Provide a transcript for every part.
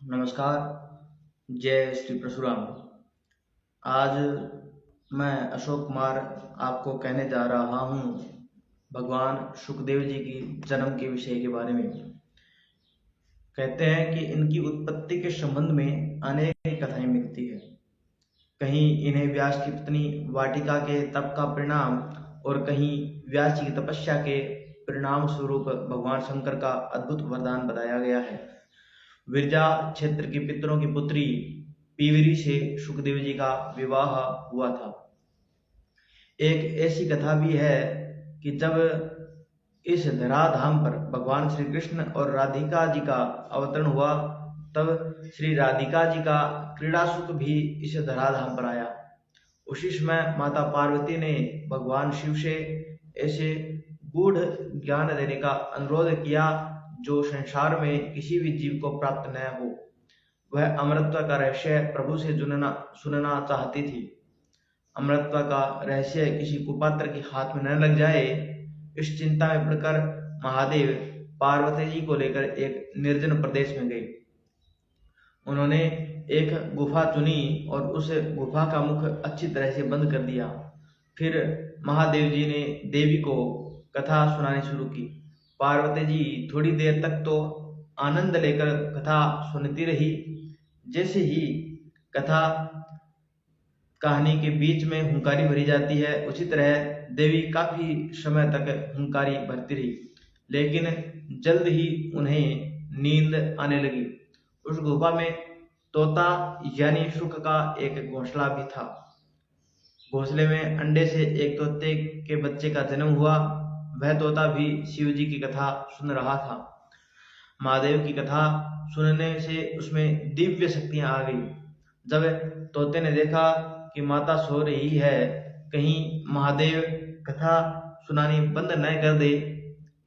नमस्कार। जय श्री परशुराम। आज मैं अशोक कुमार आपको कहने जा रहा हूँ भगवान सुखदेव जी की जन्म के विषय के बारे में। कहते हैं कि इनकी उत्पत्ति के संबंध में अनेक कथाएं मिलती है। कहीं इन्हें व्यास की पत्नी वाटिका के तप का परिणाम और कहीं व्यास जी की तपस्या के परिणाम स्वरूप भगवान शंकर का अद्भुत वरदान बताया गया है। विरजा क्षेत्र के पितरों की पुत्री पीवरी से सुखदेव जी का विवाह हुआ था। एक ऐसी कथा भी है कि जब इस धराधाम पर भगवान श्री कृष्ण और राधिका जी का अवतरण हुआ, तब श्री राधिका जी का क्रीड़ा सुख भी इस धराधाम पर आया। उसी समय माता पार्वती ने भगवान शिव से ऐसे गूढ़ ज्ञान देने का अनुरोध किया जो संसार में किसी भी जीव को प्राप्त न हो। वह अमरत्व का रहस्य प्रभु से सुनना चाहती थी। अमरत्व का रहस्य किसी कुपात्र के हाथ में न लग जाए, इस चिंता में पड़कर महादेव पार्वती जी को लेकर एक निर्जन प्रदेश में गए। उन्होंने एक गुफा चुनी और उस गुफा का मुख अच्छी तरह से बंद कर दिया। फिर महादेव जी ने देवी को कथा सुनानी शुरू की। पार्वती जी थोड़ी देर तक तो आनंद लेकर कथा सुनती रही। जैसे ही कथा कहानी के बीच में हुंकारी भरी जाती है, उसी तरह देवी काफी समय तक हुंकारी भरती रही, लेकिन जल्द ही उन्हें नींद आने लगी। उस गुफा में तोता यानी शुक का एक घोंसला भी था। घोंसले में अंडे से एक तोते के बच्चे का जन्म हुआ। वह तोता भी शिव जी की कथा सुन रहा था। महादेव की कथा सुनने से उसमें दिव्य शक्तियां आ गई। जब तोते ने देखा कि माता सो रही है, कहीं महादेव कथा सुनानी बंद न कर दे,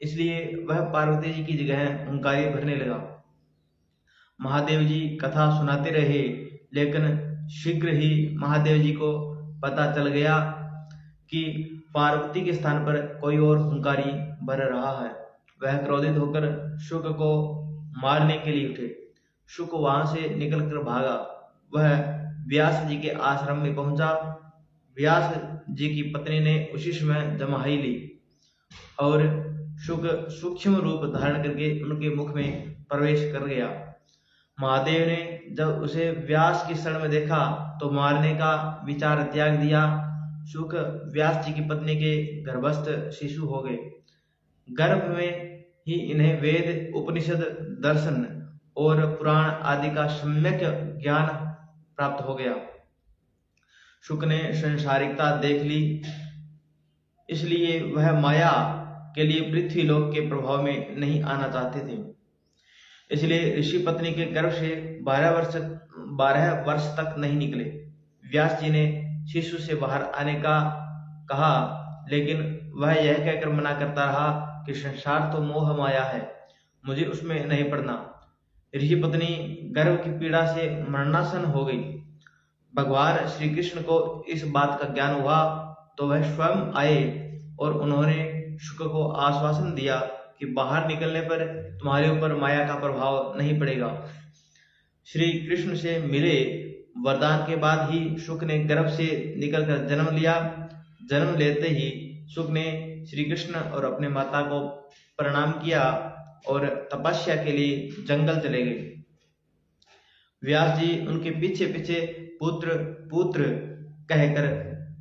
इसलिए वह पार्वती जी की जगह हुंकारी भरने लगा। महादेव जी कथा सुनाते रहे, लेकिन शीघ्र ही महादेव जी को पता चल गया कि पार्वती के स्थान पर कोई और हुंकारी भर रहा है। वह क्रोधित होकर शुक को मारने के लिए उठे। शुक वहां से निकलकर भागा। वह व्यास जी के आश्रम में पहुंचा। व्यास जी की पत्नी ने उसी समय जमाई ली और शुक सूक्ष्म रूप धारण करके उनके मुख में प्रवेश कर गया। महादेव ने जब उसे व्यास की शरण में देखा तो मारने का विचार त्याग दिया। शुक व्यास जी की पत्नी के गर्भस्थ शिशु हो गए। गर्भ में ही इन्हें वेद, उपनिषद, दर्शन और पुराण आदि का सम्यक ज्ञान प्राप्त हो गया। शुक ने संसारिकता देख ली, इसलिए वह माया के लिए पृथ्वी लोक के प्रभाव में नहीं आना चाहते थे। इसलिए ऋषि पत्नी के गर्भ से 12 वर्ष तक नहीं निकले। व्यास जी ने शिशु से बाहर आने का कहा, लेकिन वह यह कहकर मना करता रहा कि संसार तो मोह माया है, मुझे उसमें नहीं पड़ना। ऋषि पत्नी गर्भ की पीड़ा से मरणासन हो गई। भगवान श्री कृष्ण को इस बात का ज्ञान हुआ तो वह स्वयं आए और उन्होंने शुक को आश्वासन दिया कि बाहर निकलने पर तुम्हारे ऊपर माया का प्रभाव नहीं पड़ेगा। श्री कृष्ण से मिले वरदान के बाद ही शुक ने गर्भ से निकलकर जन्म लिया। जन्म लेते ही शुक ने श्री कृष्ण और अपने माता को प्रणाम किया और तपस्या के लिए जंगल चले गए। व्यास जी उनके पीछे पीछे पुत्र पुत्र कहकर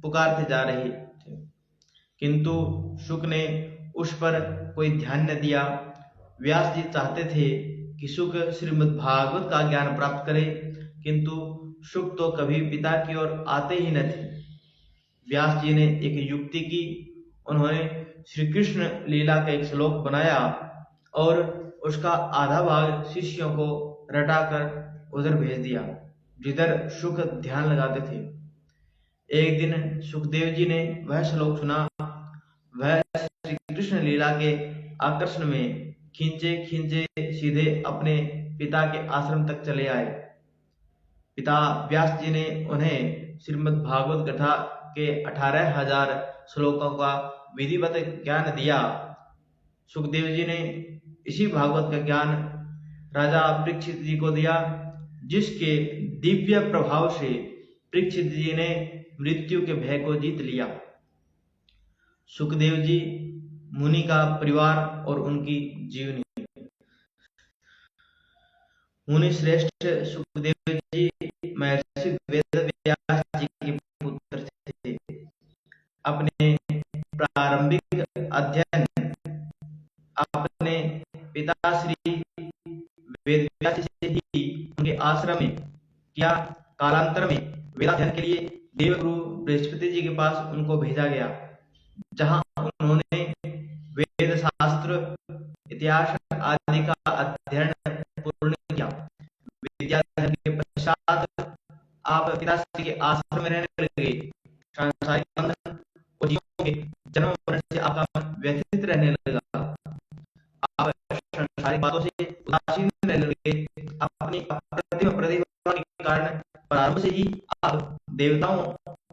पुकारते जा रहे थे, किंतु शुक ने उस पर कोई ध्यान न दिया। व्यास जी चाहते थे कि शुक श्रीमद् भागवत का ज्ञान प्राप्त करे, किंतु शुक तो कभी पिता की ओर आते ही न थे। व्यास जी ने एक युक्ति की। उन्होंने श्री कृष्ण लीला का एक श्लोक बनाया और उसका आधा भाग शिष्यों को रटाकर उधर भेज दिया जिधर शुक ध्यान लगाते थे। एक दिन सुखदेव जी ने वह श्लोक सुना। वह श्री कृष्ण लीला के आकर्षण में खींचे खींचे सीधे अपने पिता के आश्रम तक चले आए। पिता व्यास जी ने उन्हें श्रीमद् भागवत कथा के 18,000 श्लोकों का विधिवत ज्ञान दिया। सुखदेव जी ने इसी भागवत का ज्ञान राजा परीक्षित जी को दिया, जिसके दिव्य प्रभाव से परीक्षित जी ने मृत्यु के भय को जीत लिया। सुखदेव जी मुनि का परिवार और उनकी जीवनी। मुनि श्रेष्ठ सुखदेव जी महर्षि वेदव्यास जी के पुत्र थे। अपने प्रारंभिक अध्ययन अपने पिता श्री वेदव्यास से ही उनके आश्रम में किया। कालांतर में वेदाध्ययन के लिए देवगुरु बृहस्पति जी के पास उनको भेजा गया, जहां उन्होंने वेद शास्त्र, इतिहास आदि का अध्ययन पूर्ण किया। विद्याध्ययन के पश्चात आप पिताश्री के आश्रम में रहने लगे। सांसारिक बंधन और जीवों के जन्म मरण से आपका मन व्यथित रहने लगा। आप सांसारिक बातों से उदासीन रहने लगे। अपनी अप्रतिम प्रतिभा के कारण प्रारंभ से ही आप देवताओं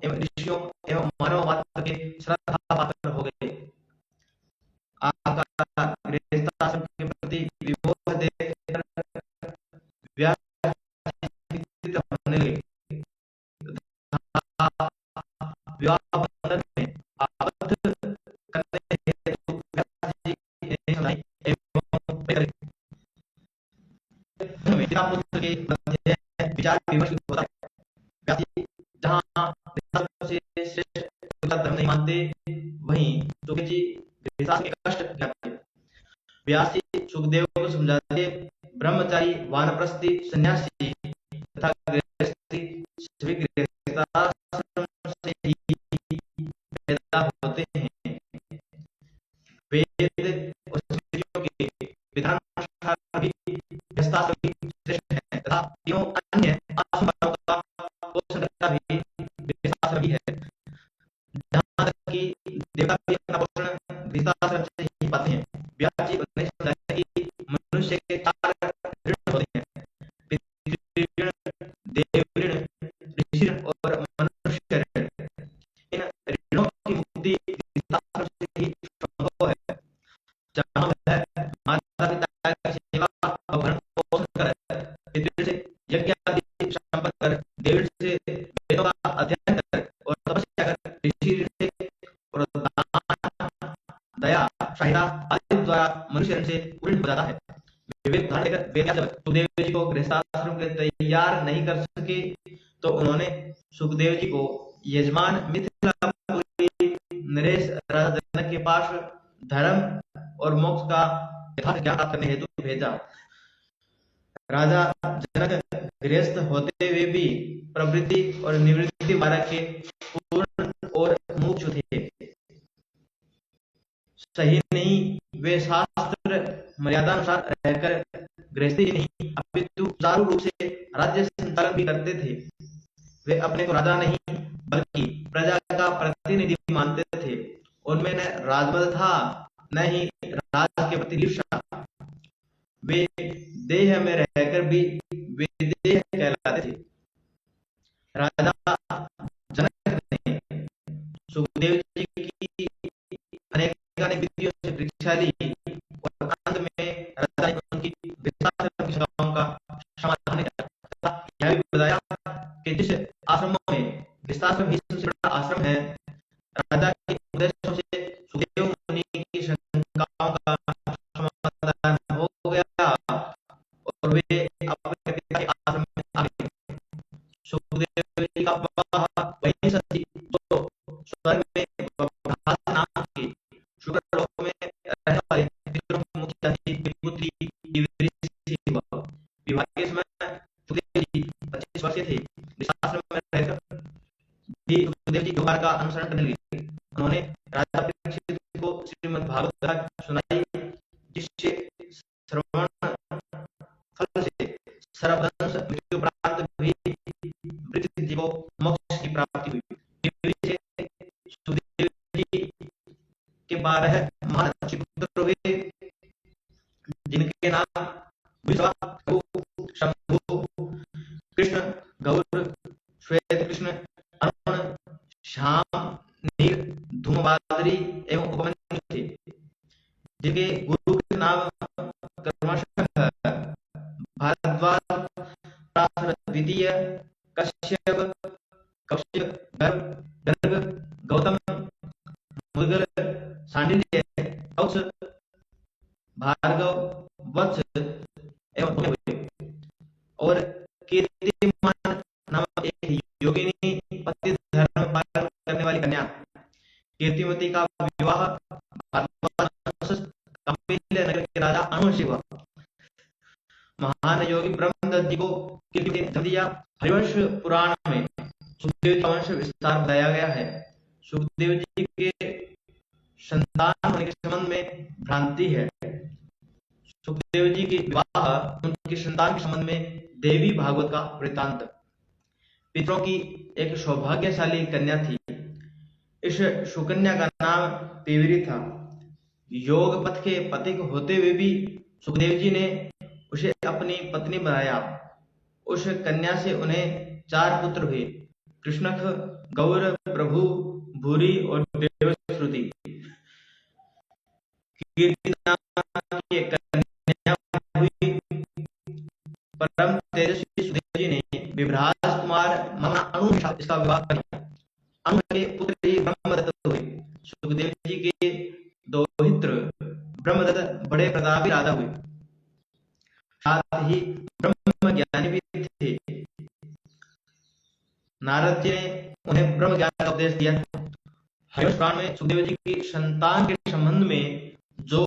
एवं ऋषियों एवं मानव मात्र के श्रद्धा पात्र हो गए। आपका गृहस्थाश्रम के प्रति विमोह देखकर व्यास होने लगे। विवाह बंधन में आबद्ध करने हेतु व्यास जी ने सुनाई एवं पिता पुत्र के मध्य विचार विमर्श होता है। व्यास जी जहाँ से श्रेष्ठ धर्म नहीं मानते, वहीं सुखदेव जी गृहस्थाश्रम के कष्ट ज्ञाते। व्यास जी सुखदेव को समझाते, ब्रह्मचारी, वानप्रस्थी, सन्यासी तथा गृहस्थी सभी गृहस्थाश्रम से ही पैदा होते हैं। वेद और स्मृतियों के विधान अनुसार भी गृहस्थाश्रम ही श्रेष्ठ है तथा तीनों अन्य आश्रमों का पोषण करना भी गृहस्थाश्रम ही है। जहाँ तक कि देवता भी अपना पोषण गृहस्थाश्रम से ही पाते हैं। व्यास जी उन्हें समझाते कि मनुष्य के चार ऋण होते हैं: पितृ ऋण, देव ऋण, ऋषि ऋण और मनुष्य ऋण। इन ऋणों की मुक्ति गृहस्थाश्रम से ही संभव है, जहाँ वह माता पिता की सेवा और भरण पोषण कर, पितृ से यज्ञ आदि संपन्न कर, देव ऋण से वेदों का अध्ययन कर और तपस्या कर, ऋषि ऋण से और दान, दया, सहायता आदि द्वारा मनुष्य ऋण से पूर्ण हो जाता है। विवेक धारण लेकर वेदव्यास जब सुखदेव जी को गृहस्थाश्रम के तैयार नहीं कर सके, तो उन्होंने सुखदेव जी को यजमान मिथिलापुरी नरेश राजा जनक के पास धर्म और मोक्ष का यथार्थ ज्ञान प्राप्त करने हेतु भेजा। राजा जनक गृहस्थ होते हुए भी प्रवृत्ति और निवृत्ति मार्ग के पूर्ण और मुमुक्षु थे। सही नहीं, वे शास्त्र मर्यादा अनुसार रहकर गृहस्थी नहीं अपितु सुचारू रूप से राज्य संचालन भी करते थे। वे अपने को राजा नहीं बल्कि प्रजा का प्रतिनिधि मानते थे। उनमें न राजबल था, न ही राज के प्रति ईर्ष्या। वे देह में रहकर भी विदेह कहलाते थे। राजा जनक ने सुखदेव जी की अनेक विधियों से परीक्षा ली और अंत में राजा ने उनकी गृहस्थाश्रम की समस्याओं का समाधान किया। यह भी बताया कि जिस आश्रमों में गृहस्थाश्रम ही सबसे बड़ा आश्रम है, राजा के उपदेशों से सुखदेव मुनि की शंकाओं का समाधान हो गया और वे अपने पिता के आश्रम में आ गए। सुखदेव जी का विवाह वही सती जो स्वर्ग में नाम की शुक्रलोक में रहने वाले पितरों की मुखिया थी, पुत्री देवऋषि से हुआ। विवाह के समय सुखदेव जी 25 वर्षीय थे। गृहस्थाश्रम में रहकर भी सुखदेव जी व्यवहार का अनुसरण करने लगे। उन्होंने राजा परीक्षित को श्रीमद् भागवत सुनाई, जिससे श्रवण फल से सर्वधर्म मृत्यु उपरांत भी परीक्षित जी को मोक्ष की प्राप्ति हुई। सुखदेव जी के 12 महान पुत्र हुए, जिनके नाम विश्वा, शंभु, कृष्ण, गौर, श्वेत कृष्ण, अरुण, श्याम, नील, धूमवादरी एवं उपमन्यु थे। जिनके गुरु के नाम क्रमशः द्वितीय कश्यप, कौशिक, गर्ग, गौतम, मुद्गल, सांडिल्य, कौश, भार्गव, वत्स एवं धौम्य हुए। और कीर्तिमान नामक एक योगिनी पति धर्म पालन करने वाली कन्या कीर्तिमती का विवाह भारद्वाज कौंडिल्य नगर के राजा अनु से हुआ। महान योगी ब्रह्मदत्त जी को कीर्तिमती ने जन्म दिया। हरिवंश पुराण में सुखदेव का वंश विस्तार बताया गया है। सुखदेव जी के संतान होने के संबंध में भ्रांति है। सुखदेव जी के विवाह उनकी संतान के संबंध में देवी भागवत का वृत्तांत। पितरों की एक सौभाग्यशाली कन्या थी। इस सुकन्या का नाम पेवरी था। योग पथ के पथिक होते हुए भी सुखदेव जी ने उसे अपनी पत्नी बनाया। उस कन्या से उन्हें 4 पुत्र हुए, कृष्णक, गौर, प्रभु, भूरी और देवश्रुति। कीर्ति नाम की एक कन्या हुई। परम तेजस्वी सुखदेव जी ने विभ्राज कुमार मामा अनु के साथ इसका विवाह किया। अनु के पुत्र ही ब्रह्मदत्त हुए। सुखदेव जी के दौहित्र ब्रह्मदत्त बड़े प्रतापी राजा हुए, साथ ही ब्रह्म ज्ञानी भी थे। नारद जी ने उन्हें ब्रह्म ज्ञान का उपदेश दिया। हरिवंश पुराण में सुखदेव जी की संतान के संबंध में जो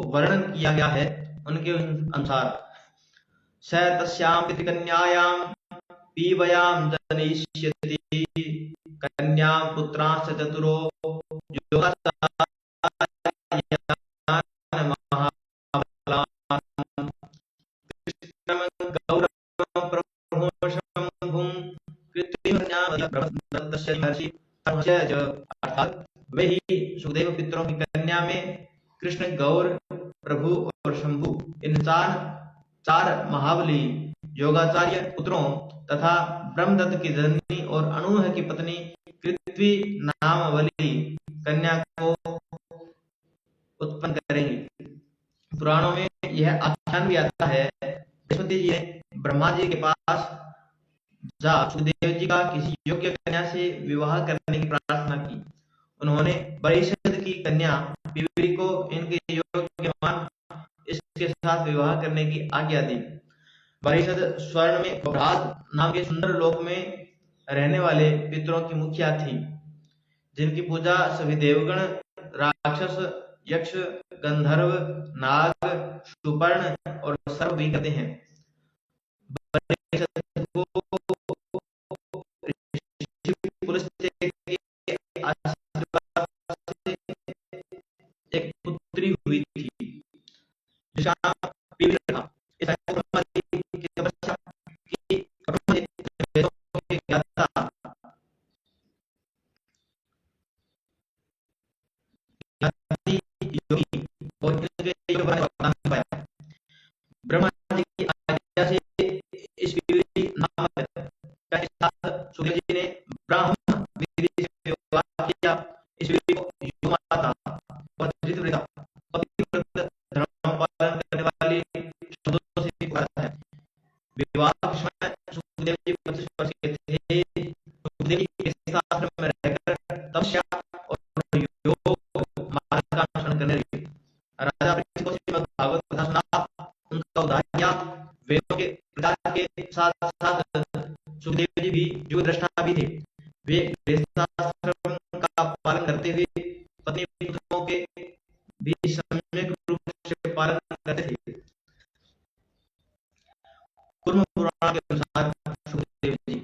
वर्णन किया गया है उनके अनुसार स तस्यां पितृकन्यायां पीवयां जनयिष्यति कन्यां पुत्रांश्च चतुरो अर्थात वे ही सुखदेव पितरों की कन्या में कृष्ण, गौर, प्रभु और शंभु इन चार महाबली योगाचार्य पुत्रों तथा ब्रह्मदत्त की जननी और अनूह की पत्नी कृत्वी नामवली कन्या को उत्पन्न करेंगी। पुराणों में यह आख्यान भी आता है, बृहस्पति जी ने ब्रह्मा जी के पास जा सुखदेव जी का किसी योग्य कन्या से विवाह करने की प्रार्थना की। उन्होंने परिषद की कन्या पीवरी को इनके योग्य मान इसके साथ विवाह करने की आज्ञा दी। परिषद स्वर्ण में भ्रात नाम के सुंदर लोक में रहने वाले पितरों की मुखिया थी, जिनकी पूजा सभी देवगण, राक्षस, यक्ष, गंधर्व, नाग, सुपर्ण और सर्प भी करते हैं। एक पुत्री हुई थी जिसका नाम पीवरी था। इस की तपस्या की वेदों के ज्ञाता योगी और इनके योग का वरदान पाया। ब्रह्मा जी की आज्ञा से इस पीवरी नाम का साथ सुखदेव जी ने ब्राह्मण विधि से विवाह किया। इस पीवरी को युवमाता और धृतव्रता पतिव्रत धर्म पालन करने वाली शब्दों से पुकारता है। विवाह के समय सुखदेव जी 25 वर्ष के थे। सुखदेव जी के शास्त्र में रहकर तपस्या और योग मार्ग का अनुसरण करने लगे। राजा परीक्षित को श्रीमद् भागवत कथा सुना। उनका उदाहरण वेदों के प्रचार के साथ साथ सुखदेव जी भी युग दृष्टा भी थे। वे वेदशास्त्र का पालन करते हुए पत्नी पुत्रों के भी सम्यक रूप से पालन करते थे। कुर्म पुराण के अनुसार सुखदेव जी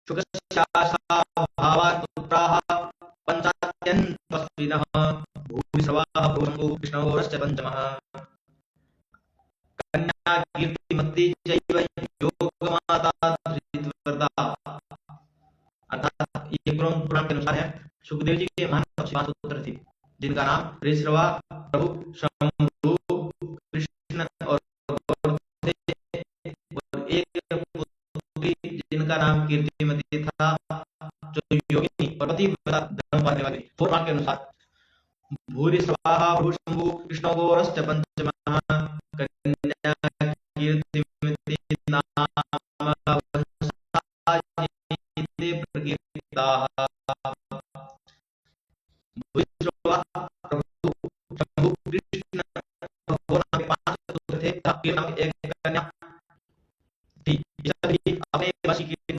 शुकस्यासा भावात् पुत्राः पंचात्यन्तस्विनः भूरिश्रवाः भूशम्भुः कृष्णगौरश्च पंचमः कन्या कीर्तिमती चैव योगमाता धृतव्रता। अर्थात ये कुर्म पुराण के अनुसार है। सुखदेव जी के महान 5 पुत्र थे, जिनका नाम ऋश्रवा, प्रभु, शंभु, कृष्ण और गौर थे, और एक पुत्री जिनका नाम कीर्तिमती था, जो योगिनी और पतिव्रता धर्म पालने वाली। पुराण के अनुसार भूरिश्रवाः भूशम्भुः कृष्णगौरश्च पंचमः कन्या कीर्तिमती आपके नाम एक कन्या थी। ये सभी अपने वश की थी।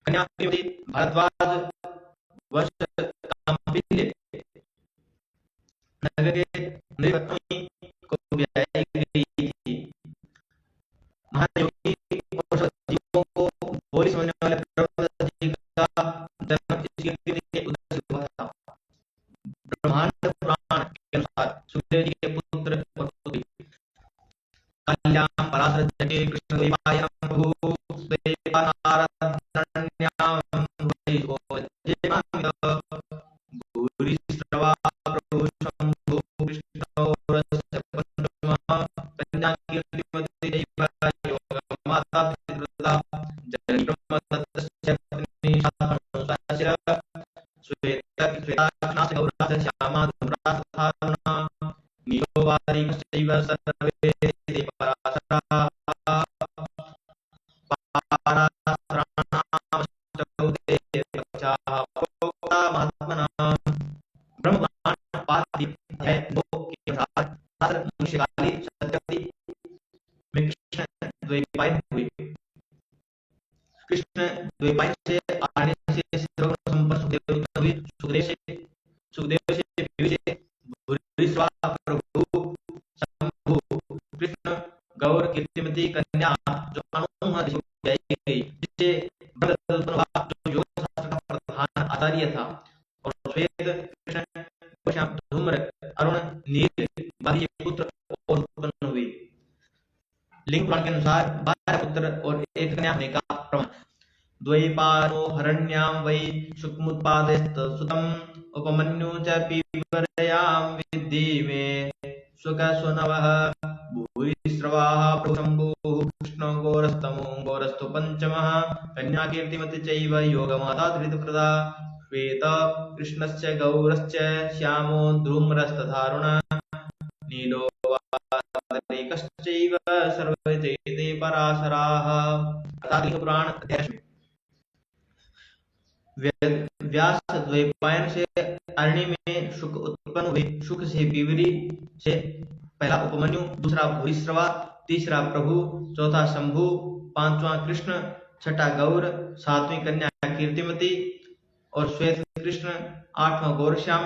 कन्या श्रीमती भारद्वाज वर्ष कांपिल्य नगर के नृपत्नी को ब्याही गई थी। महायोगी और सज्जीवों को बोली समझने वाले प्रभुदत्त जी का जन्म इसकी कीर्ति के उदय से हुआ था। ब्रह्मांड पुराण के अनुसार सुखदेव जी के पुत्र और पुत्री कल्याण पराशर जटे कृष्ण देवायम प्रभु देवानारण्यम भूरिश्रवा प्रभु शंभु कृष्णौरस्य पंचमः कन्या कीर्तिमती दैव योगमाता पितृव्रता जननी ब्रह्मदत्तस्य पत्नी शान्तनुसुतस्य श्वेताक्षनास्य गौरास्य श्यामा धूम्रासधारुणा नीलोवारिकश्चैव सर्वे ते पराशराः पाराशराणामष्टौ ते पक्षाः प्रोक्ता महात्मना। ब्रह्मपुराण पाद अध्याय 2 के अनुसार पराशर मनुष्यकाली सत्यवती में कृष्ण द्वैपायन हुए। कृष्ण द्वैपायन से आने से सर्वगुण संपन्न सुखदेव उत्पन्न हुए। सुखदेव से भूरिश्रवा प्रभु शंभु कृष्ण गौर कीर्तिमती कन्या जो अणुमह ऋषि को ब्याही गई, जिससे ब्रह्मदत्त उत्पन्न हुआ जो योग शास्त्र का प्रधान आचार्य था। और श्वेत कृष्ण श्याम धूम्र अरुण नील आदि पुत्र और उत्पन्न हुए। लिंग पुराण के अनुसार 12 पुत्र और एक कन्या होने का प्रमाण। द्वैपायनो हरण्यां वै शुकमुत्पादयत्सुतम् उपमन्यु च पीवरयां विद्धि मे शुकसुनवः भूरिश्रवाः प्रभु शंभुः कृष्णो गौरस्तमो गौरस्तु पंचमः कन्या कीर्तिमती चैव योगमाता धृतव्रता श्वेत कृष्णस्य गौरश्च श्यामो धूम्रस्तधारुणः नीलो वारिकश्चैव सर्वे ते पराशराः। पुराण अध्याय व्यास द्वैपायन से अरण्य में शुक उत्पन्न हुए। शुक से पीवरी से पहला उपमन्यु, दूसरा भूरिश्रवा, तीसरा प्रभु, चौथा शंभु, पांचवा कृष्ण, छठा गौर, सातवीं कन्या कीर्तिमती और श्वेत कृष्ण, आठवां गौरश्याम,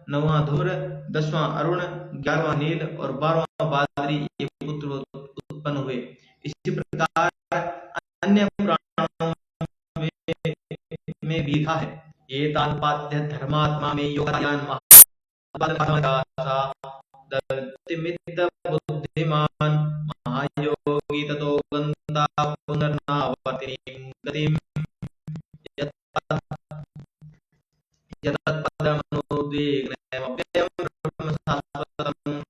नौवां धूम्र, 10वां अरुण, 11वां नील और 12वां बादरी ये पुत्र उत्पन्न हुए। इसी प्रकार अन्य पुराणों में भी लिखा है। ये तालपाद्य धर्मात्मा में योगदान बुद्धिमान महायोगी ततो गंता पुनर्नावर्तिनीं गतिम् यत्पदमनुद्विग्नमव्ययं ब्रह्म शाश्वतम्।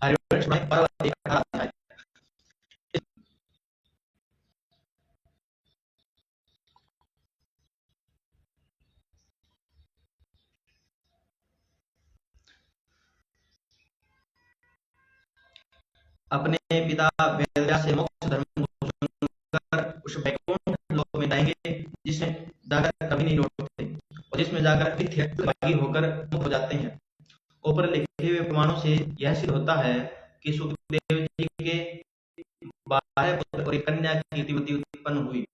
हरिवंश में पर्व 18 अध्याय। अपने पिता वेदव्यास से मोक्ष धर्म को सुनकर उस वैकुंठ लोक में जाएंगे जिसमें जाकर कभी नहीं लौटते और जिसमें जाकर नित्य भागी होकर मुक्त हो जाते हैं। ऊपर लिखे हुए प्रमाणों से यह सिद्ध होता है कि सुखदेव जी के 12 पुत्र और एक कन्या कीर्तिमती उत्पन्न हुई।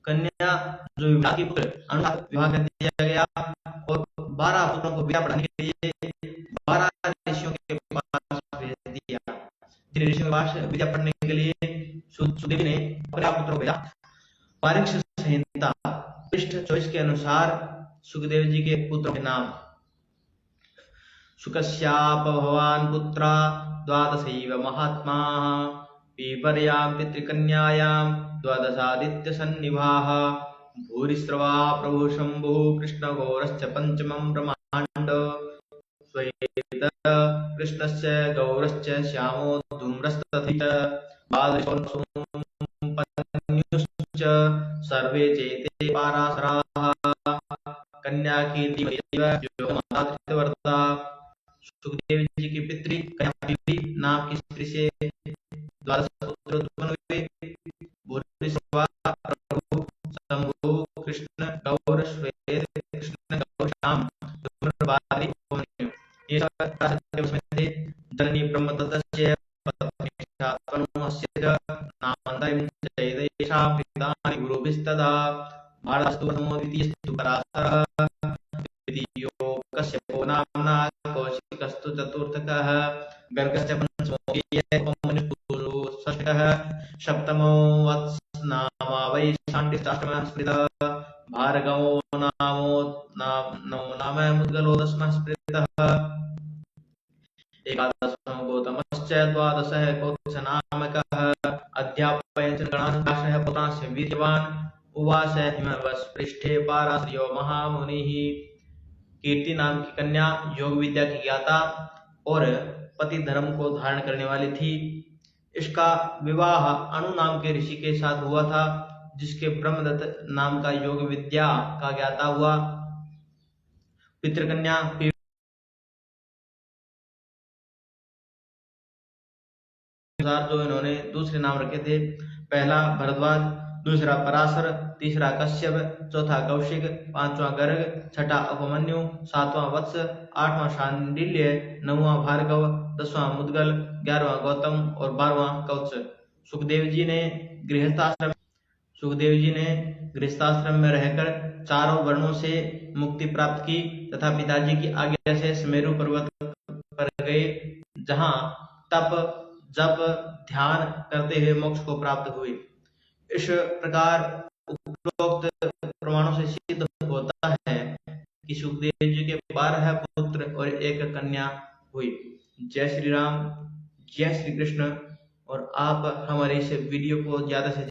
कन्या जो विवाह की पुत्र अनुसार विवाह कर दिया गया और 12 पुत्रों को विद्या पढ़ाने के लिए 12 ऋषियों के पास भेज दिया। जिन ऋषियों के पास विद्या पढ़ने के लिए सुखदेव ने अपने पुत्रों को भेजा। पारीक्षित संहिता पृष्ठ 24 के अनुसार सुखदेव जी के पुत्रों के नाम: शुकस्याप भवान् पुत्रा द्वादशैव महात्माः पीपर्यां पितृकन्यायां द्वादशादित्यसन्निभाः भूरिश्रवा प्रभु शंभुः कृष्णगौरश्च पंचमं ब्रह्माण्ड श्वेत कृष्णस्य गौरश्च श्यामो धूम्रस्तथैव बादशोऽनुपन्युश्च सर्वे चेते पराशराः कन्या कीर्तिमती योगमाता धृतव्रता। सुखदेव जी की पितृ कन्या नाम की स्त्री से 12 पुत्र उत्पन्न हुए। भूरिश्रवा प्रभु शंभु कृष्ण गौर श्वेत कृष्ण गौर श्याम धूम्र बादरी उपमन्यु ये सब सत्य उसमें थे। जननी ब्रह्मदत्तस्य भूरिस्तदा भारतस्तु प्रथमो द्वितीयस्तु पराशरः तृतीयो कश्यपो नाम्ना कौशिकस्तु चतुर्थकः गर्गश्च पंचमो गेयः षष्ठः सप्तमो वत्स नामा वै शाण्डिश्चाष्टमः स्मृतः भार्गवो नवमो नाम मुद्गलो दशमः स्मृतः एकादशो गौतमश्च द्वादशः कौत्सनामकः अध्यापयन् च गणान् पुत्रांश्च वीर्यवान् उवाच हिमवत्पृष्ठे पाराशर्यो महामुनिः। कीर्ति नाम की कन्या योग विद्या की ज्ञाता और पति धर्म को धारण करने वाली थी। इसका विवाह अनु नाम के ऋषि के साथ हुआ था, जिसके ब्रह्मदत्त नाम का योग विद्या का ज्ञाता हुआ। पितृकन्या जो इन्होंने दूसरे नाम रखे थे, पहला भरद्वाज, दूसरा पराशर, तीसरा कश्यप, चौथा कौशिक, पांचवा गर्ग, छठा उपमन्यु, सातवां वत्स, आठवां शांडिल्य, नौवां भार्गव, 10वां मुद्गल, 11वां गौतम और 12वां कौत्स। सुखदेव जी ने गृहस्थाश्रम में रहकर चारों वर्णों से मुक्ति प्राप्त की तथा पिताजी की आज्ञा से सुमेरु पर्वत पर गए, जहां तप जप ध्यान करते हुए मोक्ष को प्राप्त हुए। इस प्रकार उपरोक्त प्रमाणों से सिद्ध होता है कि सुखदेव जी के 12 पुत्र और 1 कन्या हुई। जय श्री राम, जय श्री कृष्ण। और आप हमारे इस वीडियो को ज्यादा से